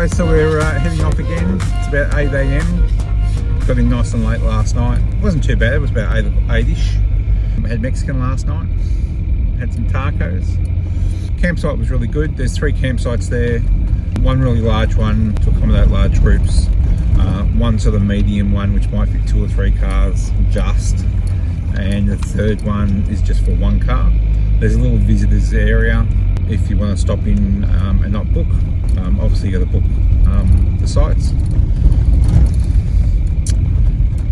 guys, so we're heading off again. It's about 8 a.m. Got in nice and late last night. It wasn't too bad, it was about 8-ish. We had Mexican last night, had some tacos. Campsite was really good. There's 3 campsites there. One really large one to accommodate large groups. One sort of medium one which might fit 2 or 3 cars just. And the third one is just for 1 car. There's a little visitors area if you want to stop in and not book. Obviously you got to book the sites.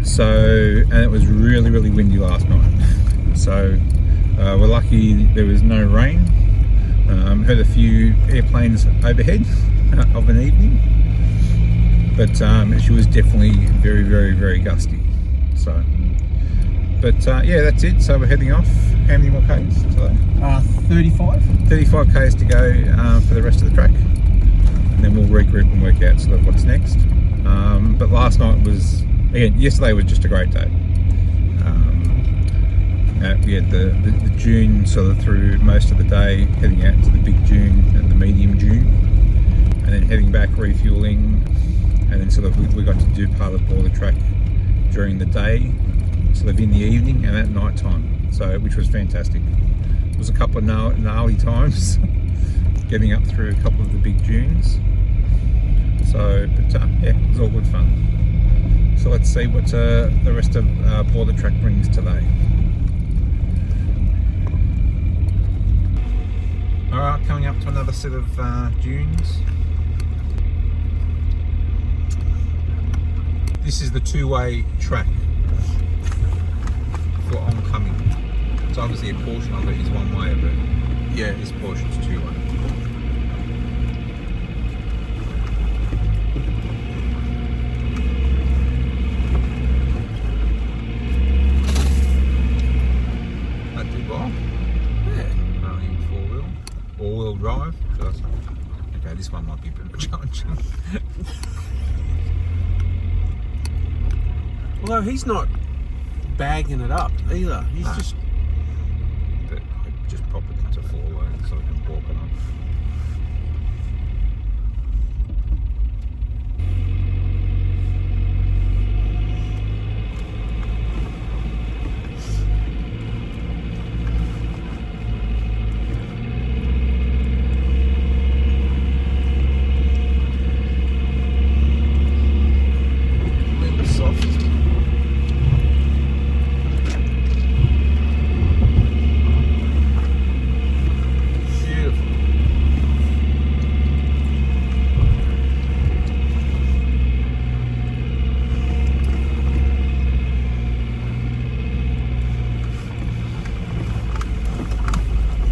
So, and it was really windy last night. So we're lucky there was no rain. Heard a few airplanes overhead of an evening, but she was definitely very gusty. So, but yeah, that's it. So we're heading off. How many more k's today? 35 k's to go for the rest of the track, and then we'll regroup and work out sort of what's next. But last night was, again, yesterday was just a great day. We had the dune sort of through most of the day, heading out to the big dune and the medium dune, and then heading back, refueling, and then sort of we got to do part of the border track during the day, sort of in the evening and at night time, so which was fantastic. It was a couple of gnarly times getting up through a couple of the big dunes. So, but yeah, it was all good fun. So let's see what the rest of border track brings today. Alright, coming up to another set of dunes. This is the 2-way track for oncoming. So obviously a portion of it is 1 way, but yeah, this portion's 2-way. All-wheel drive, should I say? Okay, this one might be a bit more challenging. Although he's not bagging it up either. He's just... But I just pop it into 4-way so I can walk it on.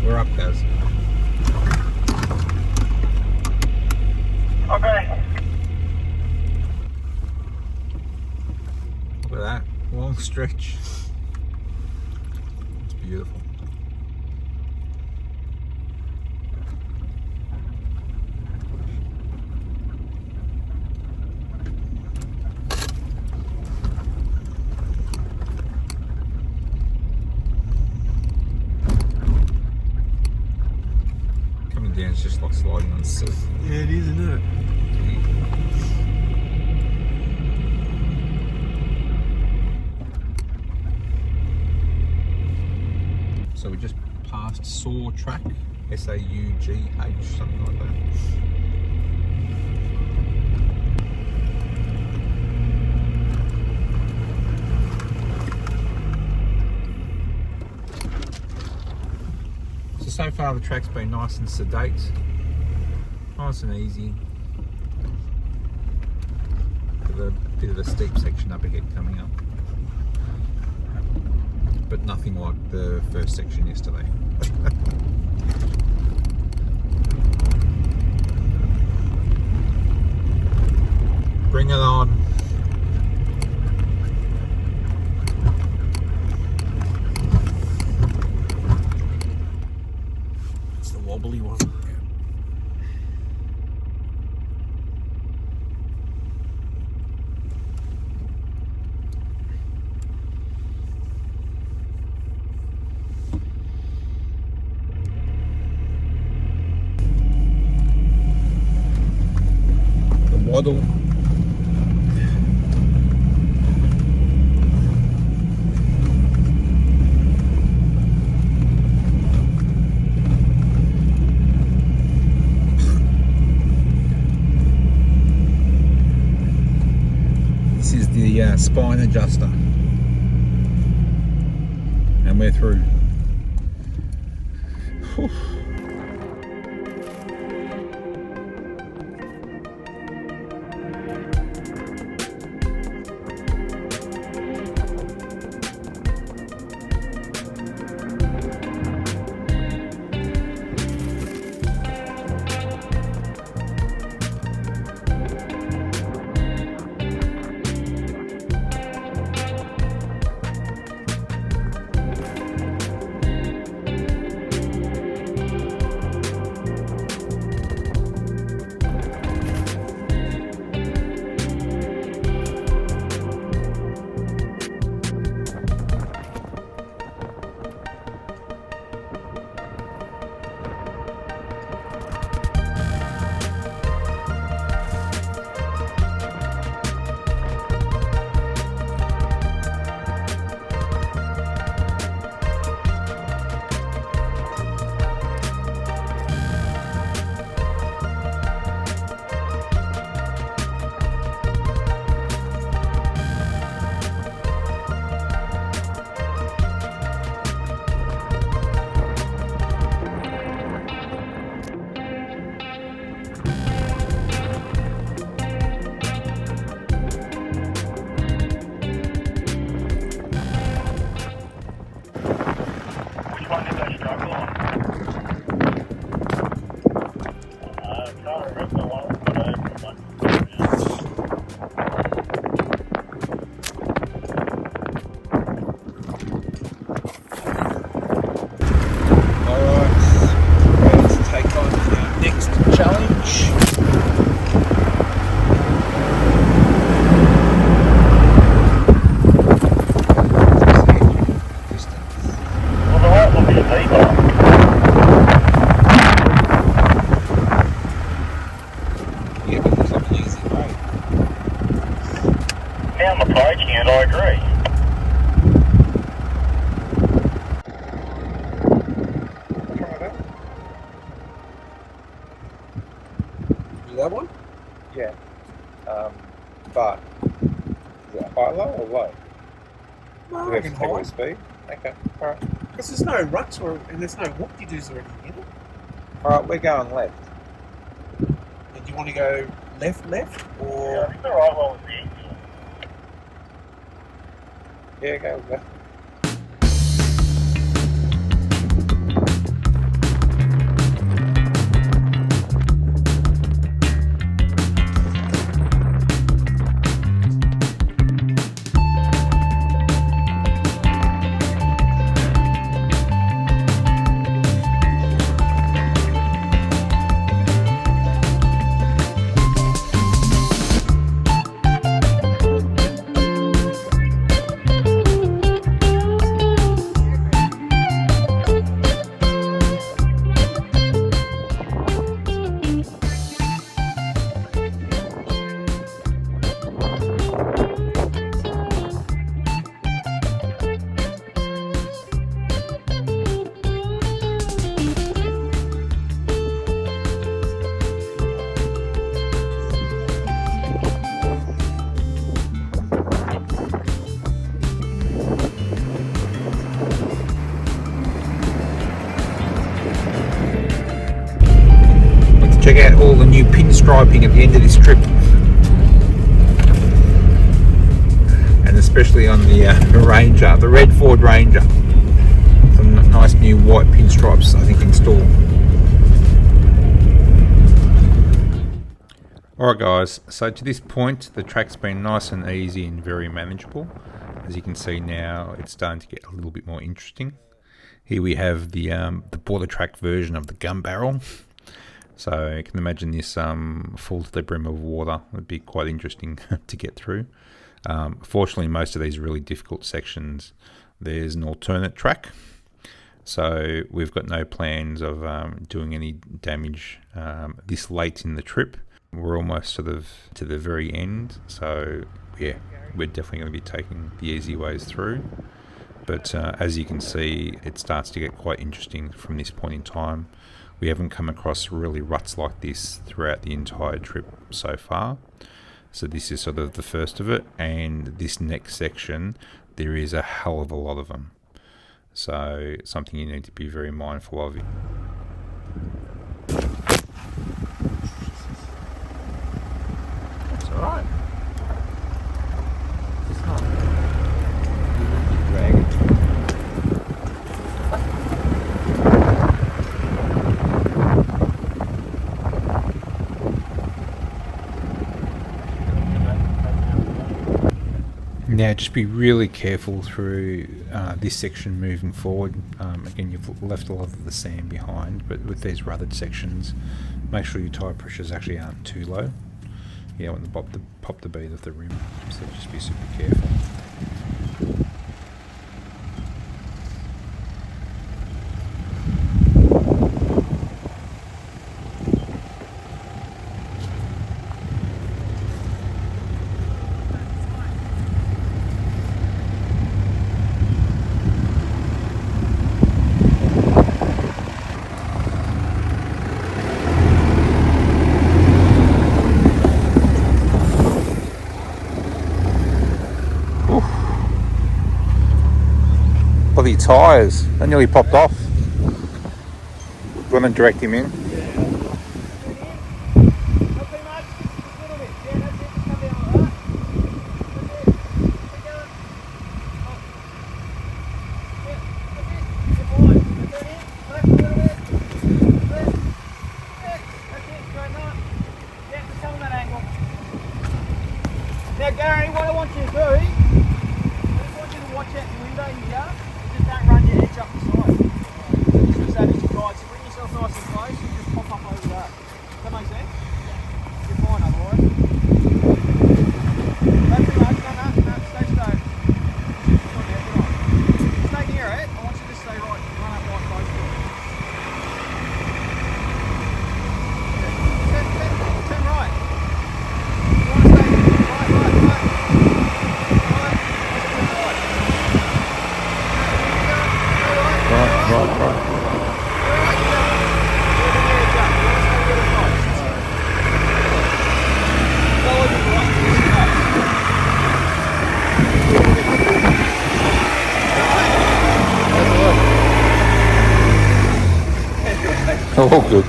We're up, guys. Okay. Look at that long stretch. It's beautiful. Yeah, it's just like sliding on silk. Yeah, it is, isn't it? So we just passed Saw Track, S-A-U-G-H, something like that. So far the track's been nice and sedate, nice and easy. With a bit of a steep section up ahead coming up, but nothing like the first section yesterday. Bring it on. Wobbly one. model. This is the spine adjuster, and we're through. Whew. I'm approaching it, I agree. That one? Yeah. But is it high, low, or low? No, Do we I have can to take away hide. speed? Okay. Alright. Because there's no ruts and there's no whoop-de-doos or anything in it. Alright, we're going left. And you want to go left, or... Yeah, I think the right one was the easy one. Yeah, go left. Check out all the new pinstriping at the end of this trip, and especially on the Ranger, the red Ford Ranger. Some nice new white pinstripes, I think, installed. Alright guys, so to this point the track's been nice and easy and very manageable. As you can see now, it's starting to get a little bit more interesting. Here we have the border track version of the gun barrel. So you can imagine this full to the brim of water would be quite interesting to get through. Fortunately, most of these really difficult sections, there's an alternate track. So we've got no plans of doing any damage this late in the trip. We're almost sort of to the very end, so yeah, we're definitely going to be taking the easy ways through. But as you can see, it starts to get quite interesting from this point in time. We haven't come across really ruts like this throughout the entire trip so far. So this is sort of the first of it, and this next section, there is a hell of a lot of them. So something you need to be very mindful of. That's alright. It's not. Drag it. Now just be really careful through this section moving forward. Again, you've left a lot of the sand behind, but with these rutted sections, make sure your tyre pressures actually aren't too low. You don't want to pop the bead of the rim, so just be super careful. Bloody tyres, they nearly popped off. Want to direct him in? Now Gary, what I want you to do, I just want you to watch out the window here. Just don't run your edge up the side. Just use that as your guide. So bring yourself nice and close and just pop up over that. Does that make sense? You're fine otherwise. Don't be much, no, stay slow. Stay near it. I want you to stay right, run up right close to it. Turn right. You want to stay right. Oh, good.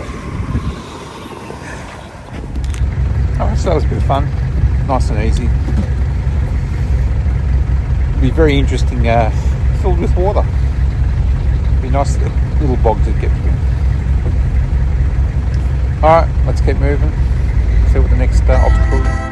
Oh, so that was a bit of fun. Nice and easy. It'll be very interesting, filled with water. Be a nice little bog to get through. Alright, let's keep moving. See what the next obstacle is.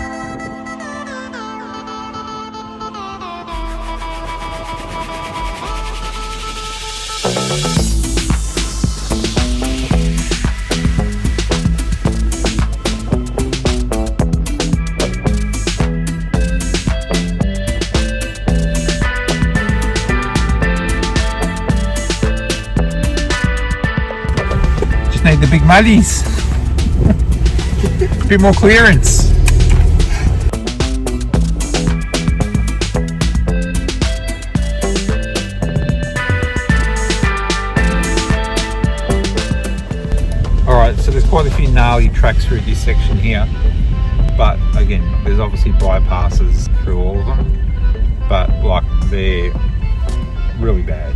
Need the big muddies. A bit more clearance. Alright, so there's quite a few gnarly tracks through this section here, but again, there's obviously bypasses through all of them, but like they're really bad.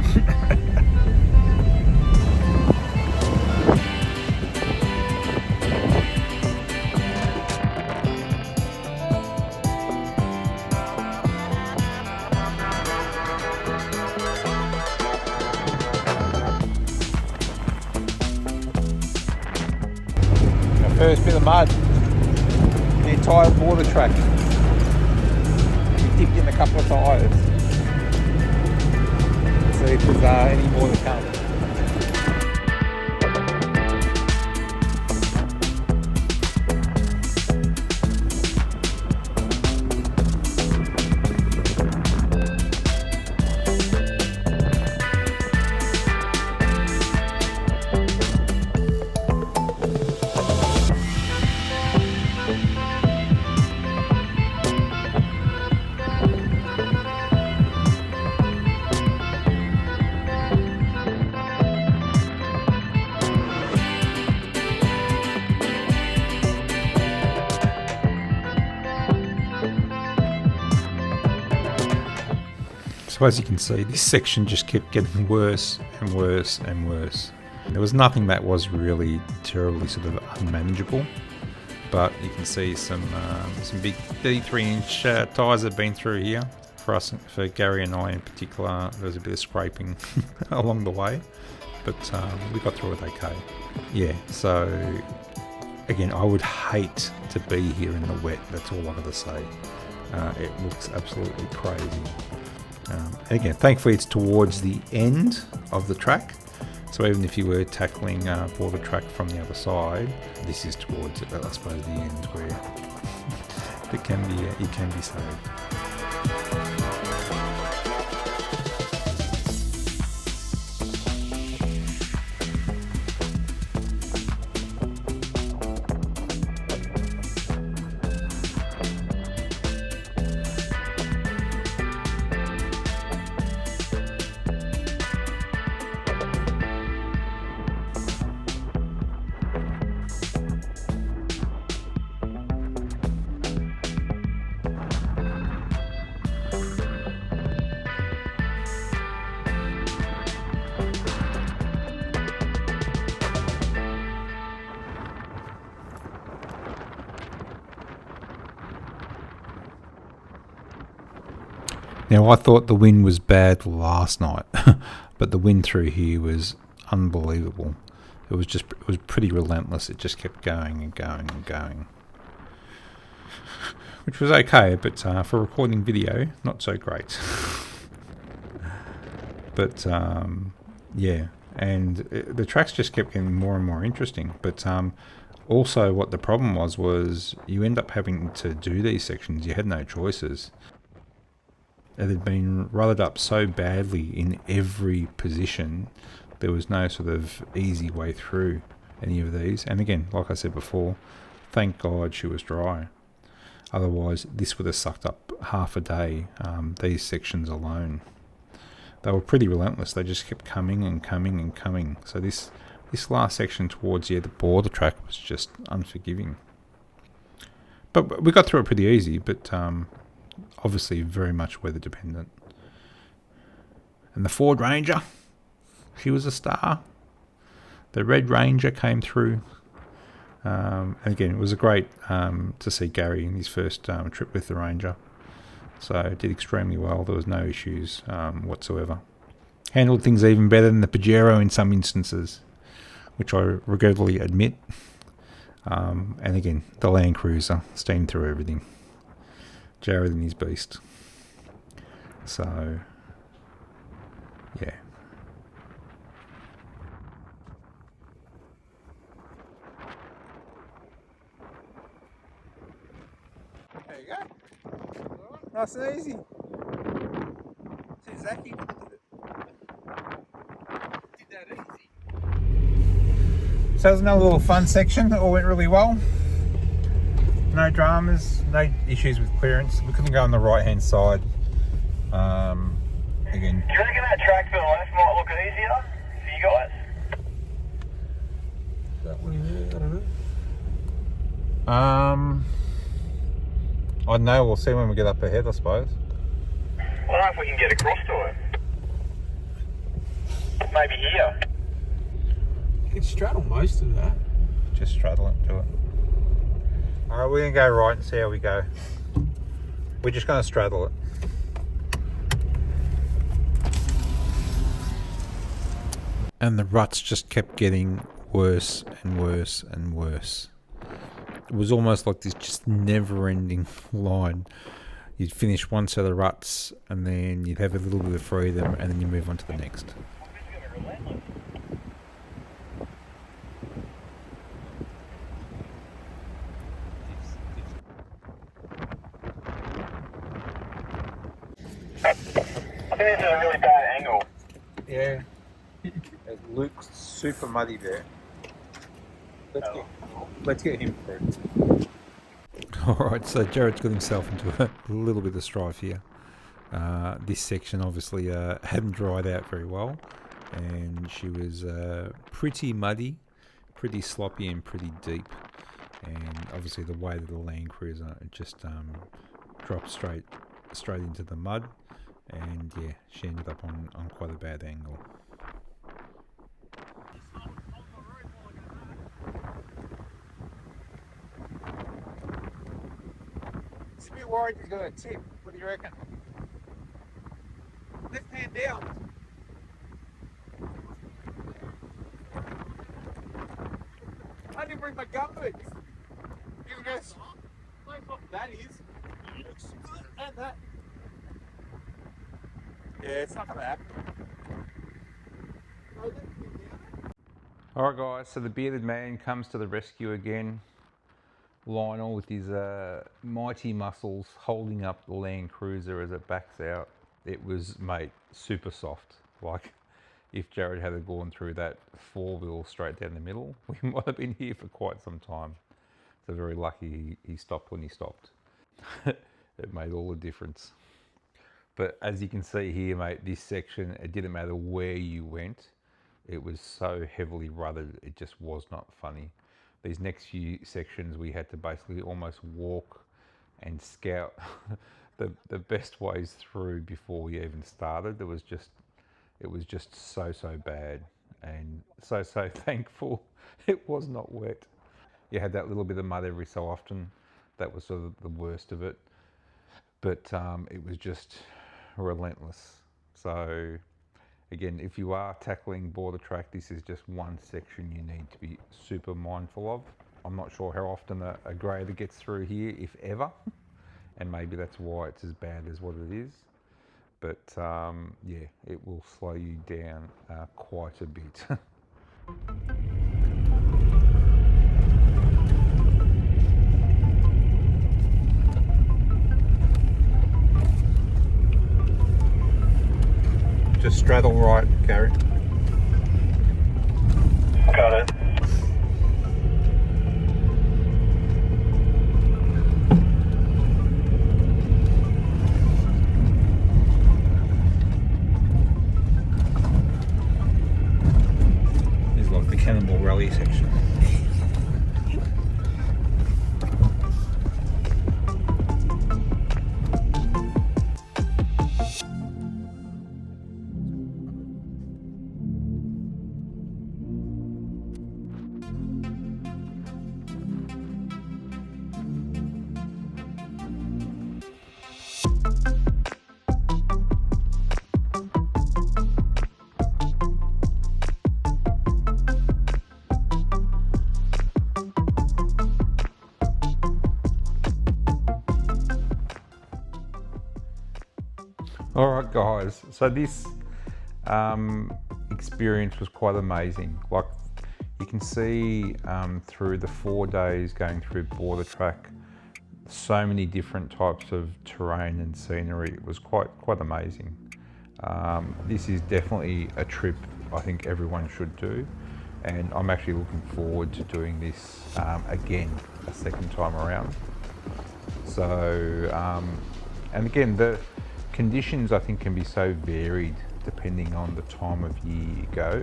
First bit of mud, the entire border track. We dipped in a couple of tyres. Let's see if there's any more to come. So as you can see, this section just kept getting worse and worse and worse. There was nothing that was really terribly sort of unmanageable, but you can see some big 33-inch tyres have been through here. For Gary and I in particular, there was a bit of scraping along the way, but we got through it okay. Yeah, so again, I would hate to be here in the wet, that's all I got to say. It looks absolutely crazy. And again, thankfully it's towards the end of the track, so even if you were tackling for the track from the other side, this is towards, I suppose, the end where it can be saved. Now, I thought the wind was bad last night, but the wind through here was unbelievable. It was pretty relentless. It just kept going and going and going, which was okay, but for recording video, not so great. But yeah, and the tracks just kept getting more and more interesting. But also, what the problem was you end up having to do these sections. You had no choices. It had been rutted up so badly in every position, there was no sort of easy way through any of these. And again, like I said before, thank God she was dry. Otherwise, this would have sucked up half a day, these sections alone. They were pretty relentless. They just kept coming and coming and coming. So this last section towards the border track was just unforgiving. But we got through it pretty easy, but obviously very much weather dependent. And the Ford Ranger, she was a star. The Red Ranger came through. And again, it was great to see Gary in his first trip with the Ranger. So did extremely well. There was no issues whatsoever. Handled things even better than the Pajero in some instances, which I regrettably admit. And again, the Land Cruiser steamed through everything. Jared and his beast. So, yeah. There you go. Nice and easy. See, Zachy did it. Did that easy. So there's another little fun section that all went really well. No dramas, no issues with clearance. We couldn't go on the right hand side. Again. Do you reckon that track to the left might look easier for you guys? That one, yeah, I don't know. I don't know, we'll see when we get up ahead, I suppose. I don't know if we can get across to it. Maybe here. You can straddle most of that. Just straddle it, do it. Alright, we're going to go right and see how we go. We're just going to straddle it. And the ruts just kept getting worse and worse and worse. It was almost like this just never-ending line. You'd finish one set of ruts and then you'd have a little bit of freedom and then you move on to the next. I think this is a really bad angle. Yeah. It looks super muddy there. Let's get him through. Alright, so Jared's got himself into a little bit of strife here. This section obviously hadn't dried out very well, and she was pretty muddy, pretty sloppy and pretty deep. And obviously the weight of the Land Cruiser, it just dropped straight into the mud, and yeah, she ended up on quite a bad angle. It's a bit worried he's got a tip. What do you reckon? Left hand down. I didn't bring my gumboots. Here we go. That is. And that. Yeah, it's not gonna happen. Alright guys, so the bearded man comes to the rescue again. Lionel with his mighty muscles holding up the Land Cruiser as it backs out. It was, mate, super soft. Like, if Jared had gone through that four-wheel straight down the middle, we might have been here for quite some time. So very lucky he stopped when he stopped. It made all the difference. But as you can see here, mate, this section, it didn't matter where you went. It was so heavily rutted, it just was not funny. These next few sections, we had to basically almost walk and scout the best ways through before we even started. It was just so bad, and so thankful it was not wet. You had that little bit of mud every so often. That was sort of the worst of it, but it was just relentless. So again, if you are tackling border track, this is just one section you need to be super mindful of. I'm not sure how often a grader gets through here, if ever, and maybe that's why it's as bad as what it is. But yeah, it will slow you down quite a bit. Just straddle right, Gary. Got it. This is like the Cannonball Rally section. Alright guys, so this experience was quite amazing. Like, you can see through the 4 days going through border track, so many different types of terrain and scenery. It was quite amazing. This is definitely a trip I think everyone should do, and I'm actually looking forward to doing this again a second time around. So and again, the conditions I think can be so varied depending on the time of year you go.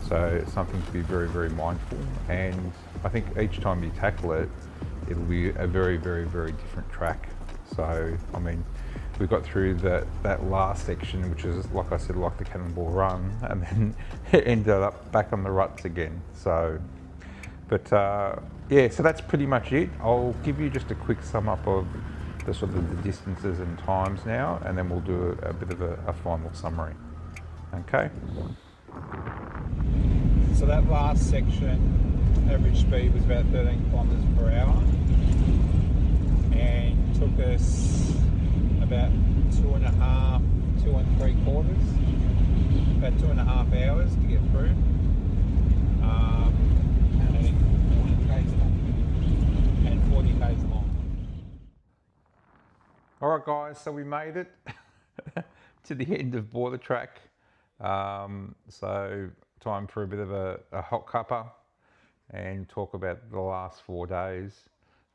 So it's something to be very mindful, and I think each time you tackle it, it'll be a very different track. So I mean, we got through that last section, which is, like I said, like the Cannonball Run, and then it ended up back on the ruts again. So, but yeah, so that's pretty much it. I'll give you just a quick sum up of the sort of the distances and times now, and then we'll do a bit of a final summary. Okay. So that last section, average speed was about 13 kilometres per hour, and took us about 2 3/4, about 2.5 hours to get through. And 40 k's long. Alright guys, so we made it to the end of border track. So time for a bit of a hot cuppa and talk about the last 4 days,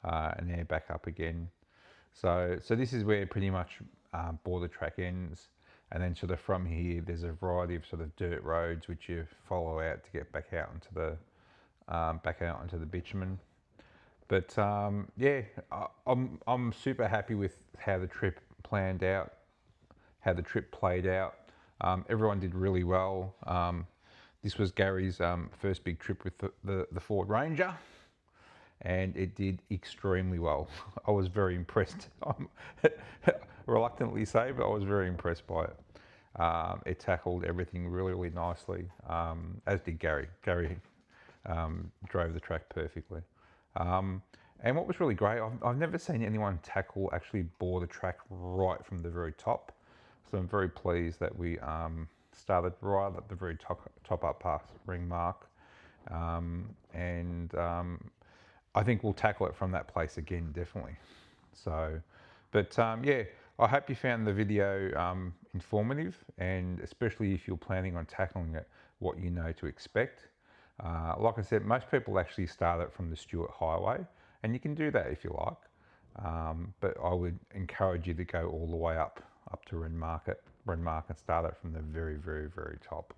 and then back up again. So this is where pretty much border track ends, and then sort of from here there's a variety of sort of dirt roads which you follow out to get back out into the bitumen. But yeah, I'm super happy with how the trip planned out. how the trip played out. Everyone did really well. This was Gary's first big trip with the Ford Ranger, and it did extremely well. I was very impressed. Reluctantly say, but I was very impressed by it. It tackled everything really, really nicely, as did Gary. Gary drove the track perfectly. And what was really great, I've never seen anyone actually bore the track right from the very top. So I'm very pleased that we started right at the very top up past ring mark. I think we'll tackle it from that place again, definitely. So, but yeah, I hope you found the video informative, and especially if you're planning on tackling it, what you know to expect. Like I said, most people actually start it from the Stewart Highway, and you can do that if you like. But I would encourage you to go all the way up to Renmark and start it from the very, very, very top.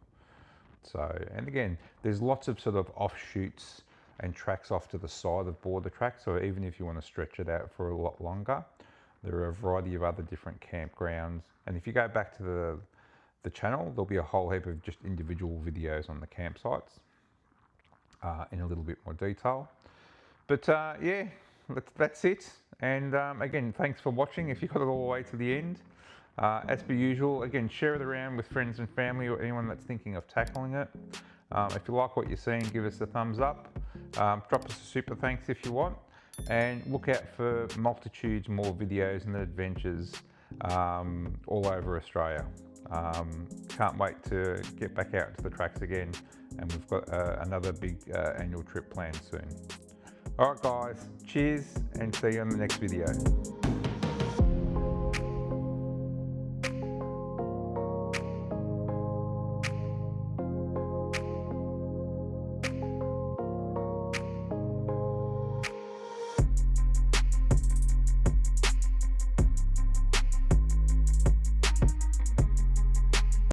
So, and again, there's lots of sort of offshoots and tracks off to the side of border track. So even if you want to stretch it out for a lot longer, there are a variety of other different campgrounds. And if you go back to the channel, there'll be a whole heap of just individual videos on the campsites in a little bit more detail. But yeah, that's it. And again, thanks for watching if you got it all the way to the end. As per usual, again, share it around with friends and family or anyone that's thinking of tackling it. If you like what you're seeing, give us a thumbs up. Drop us a super thanks if you want. And look out for multitudes more videos and adventures all over Australia. Can't wait to get back out to the tracks again. And we've got another big annual trip planned soon. All right, guys, cheers, and see you on the next video.